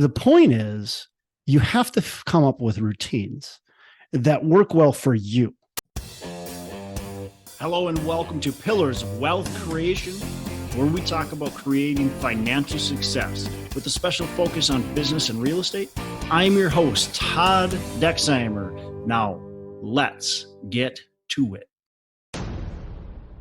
The point is, you have to come up with routines that work well for you. Hello and welcome to Pillars of Wealth Creation, where we talk about creating financial success with a special focus on business and real estate. I'm your host, Todd Dexheimer. Now, let's get to it.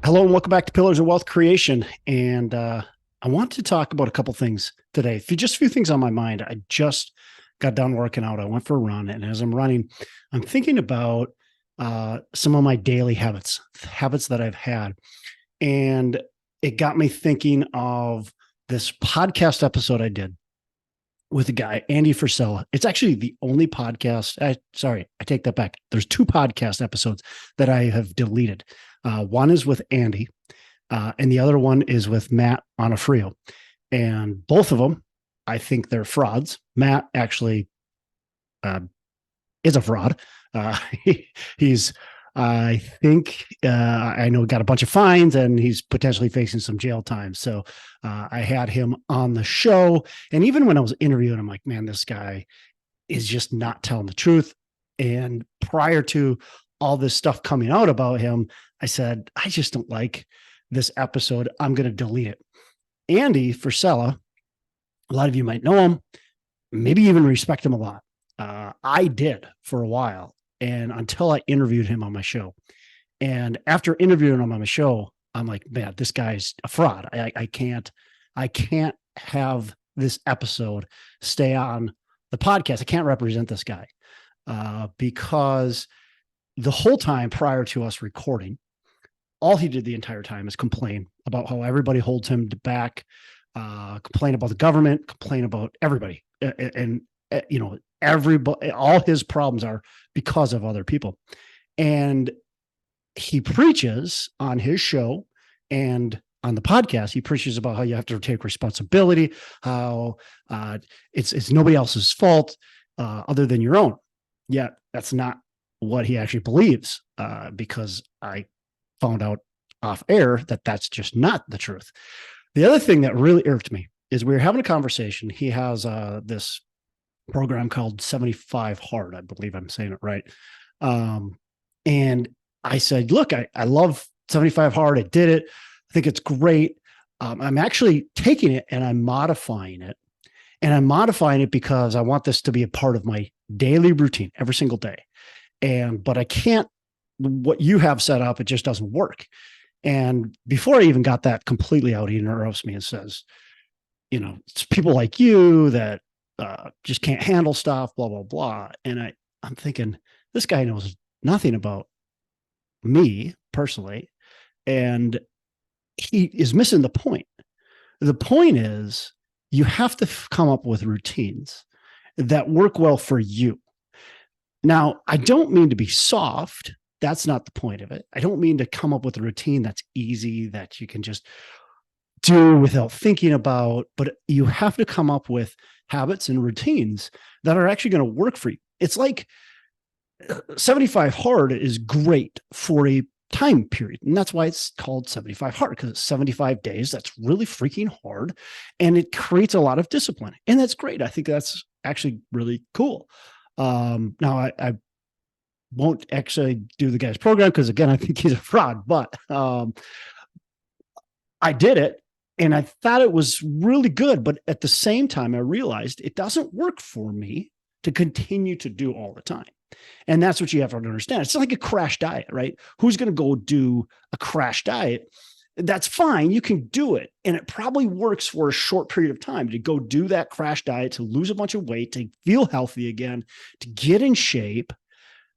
Hello and welcome back to Pillars of Wealth Creation. And I want to talk about a couple things today. Just a few things on my mind. I just got done working out. I went for a run, and as I'm running, I'm thinking about some of my daily habits that I've had. And it got me thinking of this podcast episode I did with a guy, Andy Frisella. It's actually the only podcast. I take that back. There's two podcast episodes that I have deleted. One is with Andy, and the other one is with Matt Onofrio. And both of them, I think they're frauds. Matt actually is a fraud. He's, I think, I know, got a bunch of fines and he's potentially facing some jail time. So I had him on the show. And even when I was interviewing, I'm like, man, this guy is just not telling the truth. And prior to all this stuff coming out about him, I said, I just don't like this episode. I'm going to delete it. Andy Frisella, a lot of you might know him, maybe even respect him a lot. I did for a while, and until I interviewed him on my show. And after interviewing him on my show, I'm like, man, this guy's a fraud. I can't have this episode stay on the podcast. I can't represent this guy because the whole time prior to us recording, all he did the entire time is complain about how everybody holds him back, complain about the government, complain about everybody. And you know, everybody, all his problems are because of other people. And he preaches on his show and on the podcast, he preaches about how you have to take responsibility, how it's nobody else's fault other than your own. Yet that's not what he actually believes, because I found out off air that that's just not the truth. The other thing that really irked me is we were having a conversation. He has this program called 75 Hard. I believe I'm saying it right. And I said, look, I love 75 Hard. I did it. I think it's great. I'm actually taking it and I'm modifying it. And I'm modifying it because I want this to be a part of my daily routine every single day. But I can't, what you have set up, it just doesn't work. And before I even got that completely out, he interrupts me and says, you know, it's people like you that just can't handle stuff, blah, blah, blah. And I'm thinking, this guy knows nothing about me personally. And he is missing the point. The point is, you have to come up with routines that work well for you. Now, I don't mean to be soft. That's not the point of it. I don't mean to come up with a routine that's easy, that you can just do without thinking about, but you have to come up with habits and routines that are actually going to work for you. It's like 75 Hard is great for a time period. And that's why it's called 75 Hard, because it's 75 days. That's really freaking hard. And it creates a lot of discipline. And that's great. I think that's actually really cool. Now I won't actually do the guy's program because, again, I think he's a fraud, but I did it and I thought it was really good. But at the same time, I realized it doesn't work for me to continue to do all the time. And that's what you have to understand. It's like a crash diet, right? Who's going to go do a crash diet? That's fine. You can do it. And it probably works for a short period of time to go do that crash diet, to lose a bunch of weight, to feel healthy again, to get in shape,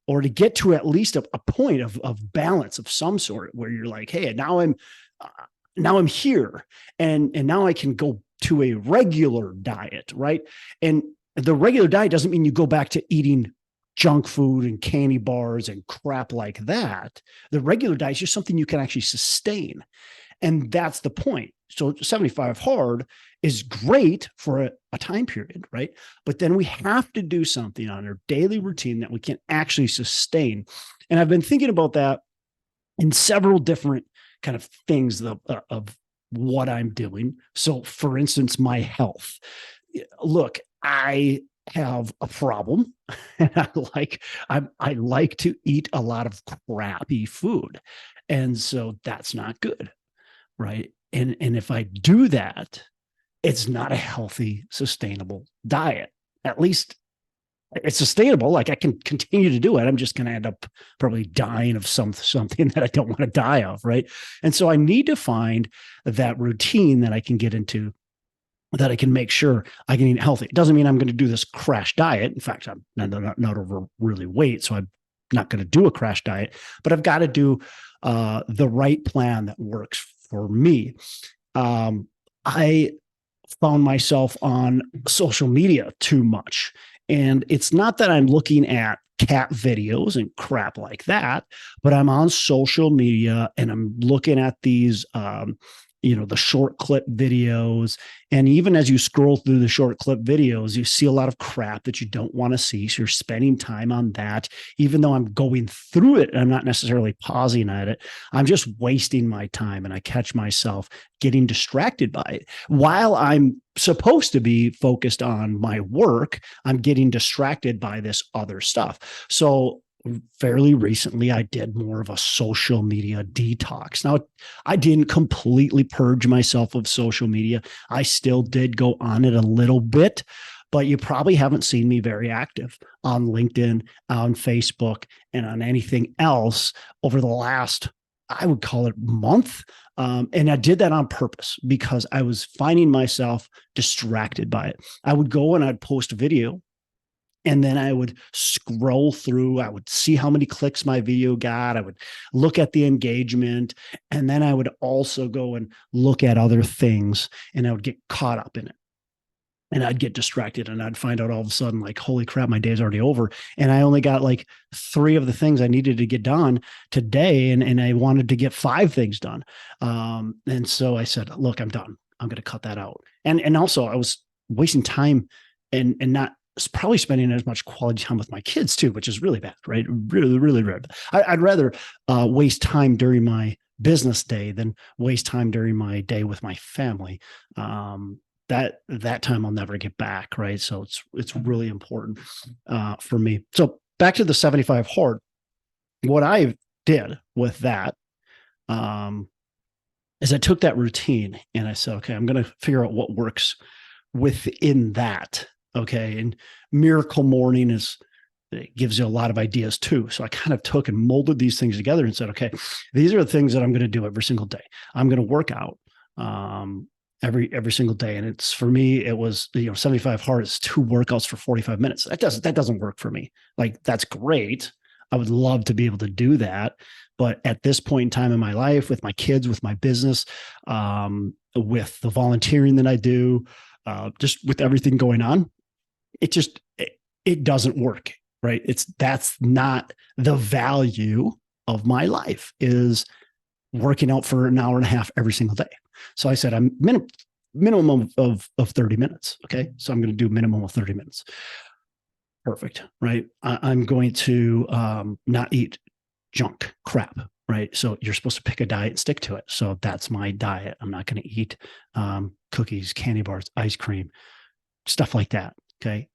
or to get to at least a point of balance of some sort where you're like, hey, now I'm here and now I can go to a regular diet, right? And the regular diet doesn't mean you go back to eating junk food and candy bars and crap like that. The regular diet is just something you can actually sustain. And that's the point. So 75 Hard is great for a time period, right? But then we have to do something on our daily routine that we can actually sustain. And I've been thinking about that in several different kind of things of what I'm doing. So for instance, my health. Look, I have a problem, and I like to eat a lot of crappy food, and so that's not good, right? And if I do that, it's not a healthy, sustainable diet. At least it's sustainable. Like I can continue to do it. I'm just going to end up probably dying of something that I don't want to die of, right? And so I need to find that routine that I can get into, that I can make sure I can eat healthy. It doesn't mean I'm going to do this crash diet. In fact, I'm not over really weight, so I'm not going to do a crash diet. But I've got to do the right plan that works for me. I found myself on social media too much. And it's not that I'm looking at cat videos and crap like that, but I'm on social media and I'm looking at these, the short clip videos. And even as you scroll through the short clip videos, you see a lot of crap that you don't want to see. So you're spending time on that, even though I'm going through it and I'm not necessarily pausing at it. I'm just wasting my time, and I catch myself getting distracted by it. While I'm supposed to be focused on my work, I'm getting distracted by this other stuff. So fairly recently, I did more of a social media detox. Now, I didn't completely purge myself of social media. I still did go on it a little bit, but you probably haven't seen me very active on LinkedIn, on Facebook, and on anything else over the last, I would call it, month. And I did that on purpose because I was finding myself distracted by it. I would go and I'd post a video, and then I would scroll through. I would see how many clicks my video got. I would look at the engagement. And then I would also go and look at other things, and I would get caught up in it. And I'd get distracted, and I'd find out all of a sudden, like, holy crap, my day's already over. And I only got like 3 of the things I needed to get done today. And I wanted to get 5 things done. And so I said, look, I'm done. I'm going to cut that out. And also I was wasting time and not probably spending as much quality time with my kids too, which is really bad, right? Really, really bad. I'd rather waste time during my business day than waste time during my day with my family. That time I'll never get back, right? So it's really important for me. So back to the 75 hard. What I did with that is I took that routine and I said, okay, I'm going to figure out what works within that. Okay. And Miracle Morning it gives you a lot of ideas too. So I kind of took and molded these things together and said, okay, these are the things that I'm going to do every single day. I'm going to work out every single day. And it's, for me, it was, 75 hard is 2 workouts for 45 minutes. That doesn't work for me. Like, that's great. I would love to be able to do that. But at this point in time in my life, with my kids, with my business, with the volunteering that I do, just with everything going on, it doesn't work, right? That's not the value of my life, is working out for an hour and a half every single day. So I said, I'm minimum of 30 minutes. Okay. So I'm going to do minimum of 30 minutes. Perfect. Right. I'm going to not eat junk crap. Right. So you're supposed to pick a diet and stick to it. So that's my diet. I'm not going to eat cookies, candy bars, ice cream, stuff like that. Okay.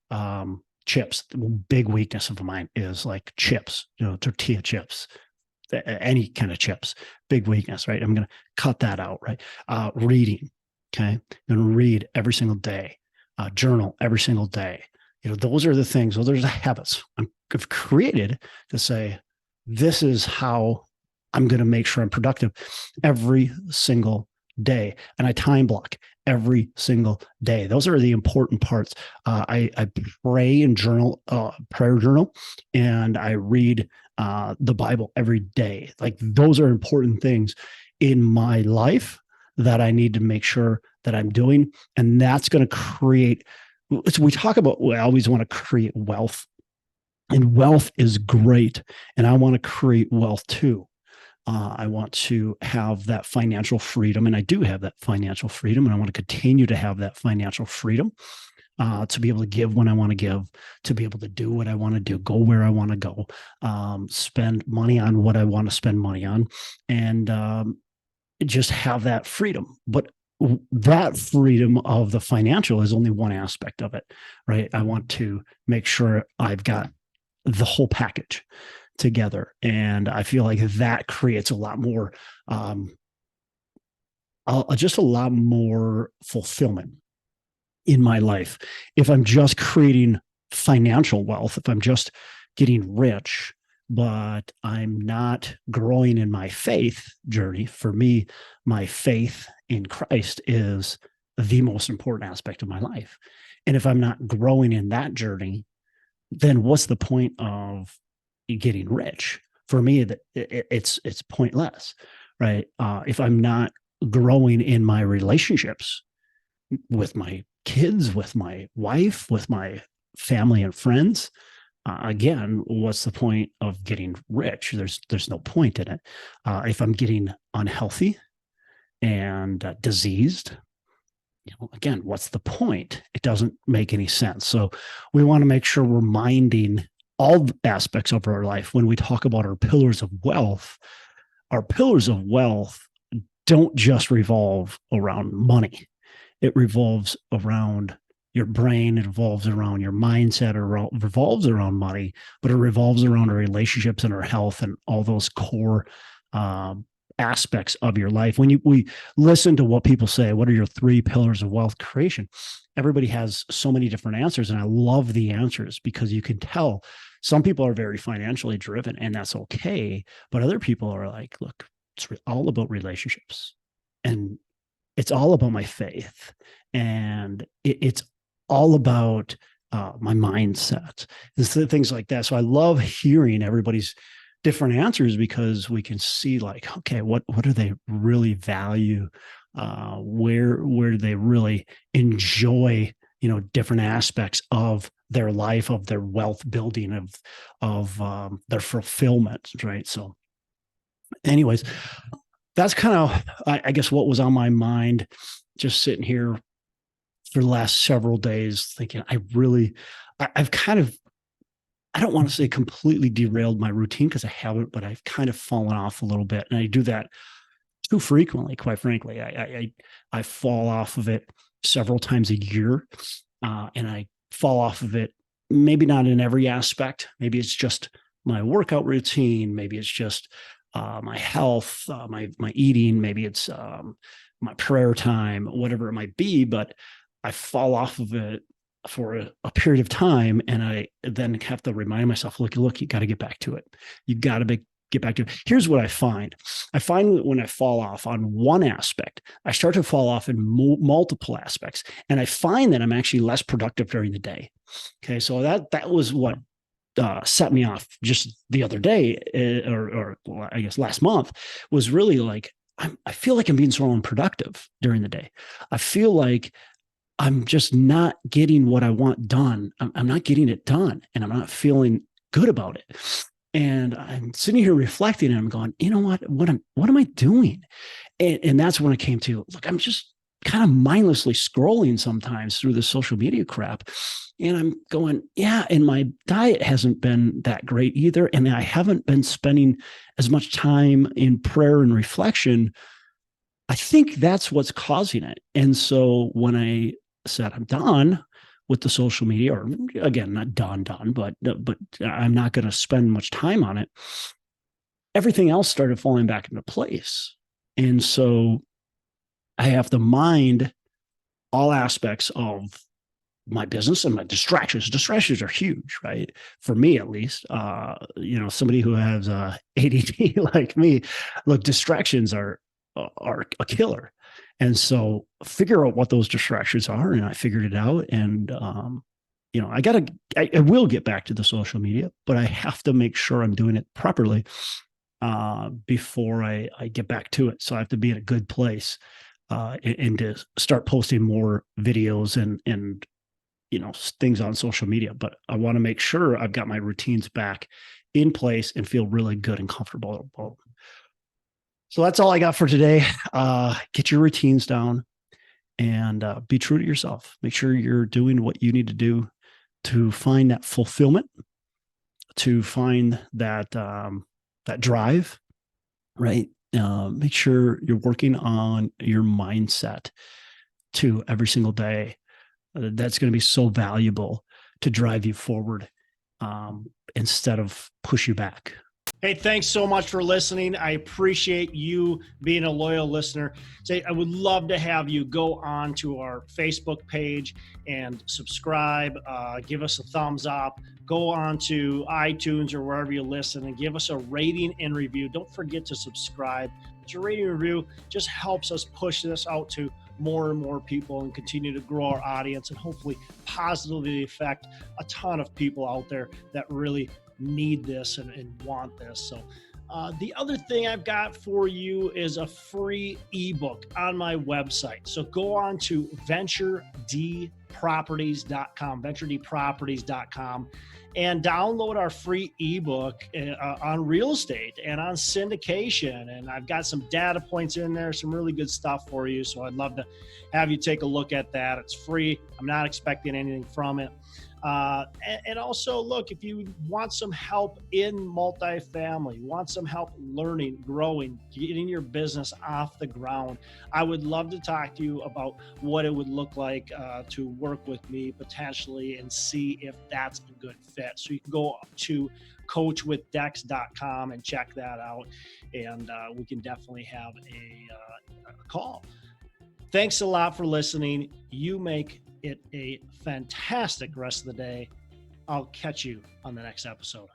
Chips. The big weakness of mine is like chips, tortilla chips, any kind of chips, big weakness, right? I'm going to cut that out, right? Reading. Okay. I'm going to read every single day, journal every single day. Those are the things, those are the habits I've created to say, this is how I'm going to make sure I'm productive every single day. And I time block every single day. Those are the important parts. I pray and journal, prayer journal, and I read the Bible every day. Like, those are important things in my life that I need to make sure that I'm doing. And that's going to create, so we talk about, we always want to create wealth, and wealth is great. And I want to create wealth too. I want to have that financial freedom, and I do have that financial freedom, and I want to continue to have that financial freedom to be able to give when I want to give, to be able to do what I want to do, go where I want to go, spend money on what I want to spend money on, and just have that freedom. But that freedom of the financial is only one aspect of it, right? I want to make sure I've got the whole package together. And I feel like that creates a lot more, just a lot more fulfillment in my life. If I'm just creating financial wealth, if I'm just getting rich, but I'm not growing in my faith journey, for me, my faith in Christ is the most important aspect of my life. And if I'm not growing in that journey, then what's the point of getting rich? For me, it's pointless, right? If I'm not growing in my relationships with my kids, with my wife, with my family and friends, again, what's the point of getting rich? There's no point in it. If I'm getting unhealthy and diseased, again, what's the point? It doesn't make any sense. So we want to make sure we're minding all aspects of our life when we talk about our pillars of wealth. Our pillars of wealth don't just revolve around money. It revolves around your brain, it revolves around your mindset, or revolves around money, but it revolves around our relationships and our health and all those core aspects of your life. When we listen to what people say, what are your 3 pillars of wealth creation? Everybody has so many different answers, and I love the answers because you can tell some people are very financially driven, and that's okay. But other people are like, look, it's all about relationships, and it's all about my faith, and it's all about my mindset, things like that. So I love hearing everybody's different answers because we can see, like, okay, what do they really value? Where do they really enjoy, different aspects of their life, of their wealth building, of their fulfillment, right? So anyways, that's kind of, I guess, what was on my mind, just sitting here for the last several days thinking, I've kind of, I don't want to say completely derailed my routine because I haven't, but I've kind of fallen off a little bit. And I do that too frequently, quite frankly. I fall off of it several times a year, and I fall off of it, maybe not in every aspect. Maybe it's just my workout routine. Maybe it's just my health, my eating. Maybe it's my prayer time, whatever it might be. But I fall off of it for a period of time, and I then have to remind myself, look, you got to get back to it. You got to get back to it. Here's what I find. I find that when I fall off on one aspect, I start to fall off in multiple aspects, and I find that I'm actually less productive during the day. Okay, so that was what set me off just the other day, or I guess last month, was really like, I feel like I'm being so unproductive during the day. I feel like I'm just not getting what I want done. I'm not getting it done, and I'm not feeling good about it. And I'm sitting here reflecting, and I'm going, you know what? What am I doing? And that's when I came to, look, I'm just kind of mindlessly scrolling sometimes through the social media crap. And I'm going, yeah, and my diet hasn't been that great either. And I haven't been spending as much time in prayer and reflection. I think that's what's causing it. And so when I said I'm done with the social media, or again, not done, but I'm not going to spend much time on it, everything else started falling back into place. And so I have to mind all aspects of my business and my distractions. Distractions are huge, right? For me, at least. Somebody who has ADD like me, look, distractions are a killer. And so figure out what those distractions are. And I figured it out. And, I will get back to the social media, but I have to make sure I'm doing it properly before I get back to it. So I have to be in a good place and to start posting more videos and things on social media. But I want to make sure I've got my routines back in place and feel really good and comfortable about them. So that's all I got for today. Get your routines down and be true to yourself. Make sure you're doing what you need to do to find that fulfillment, to find that that drive, right? Make sure you're working on your mindset too every single day. That's going to be so valuable to drive you forward instead of push you back. Hey, thanks so much for listening. I appreciate you being a loyal listener. I would love to have you go on to our Facebook page and subscribe, give us a thumbs up, go on to iTunes or wherever you listen and give us a rating and review. Don't forget to subscribe. Your rating and review just helps us push this out to more and more people and continue to grow our audience and hopefully positively affect a ton of people out there that really need this and want this. So the other thing I've got for you is a free ebook on my website. So go on to venturedproperties.com, and download our free ebook on real estate and on syndication. And I've got some data points in there, some really good stuff for you. So I'd love to have you take a look at that. It's free. I'm not expecting anything from it. And also, look, if you want some help in multifamily, want some help learning, growing, getting your business off the ground, I would love to talk to you about what it would look like to work with me potentially and see if that's a good fit. So you can go to coachwithdex.com and check that out, and we can definitely have a call. Thanks a lot for listening. You make it a fantastic rest of the day. I'll catch you on the next episode.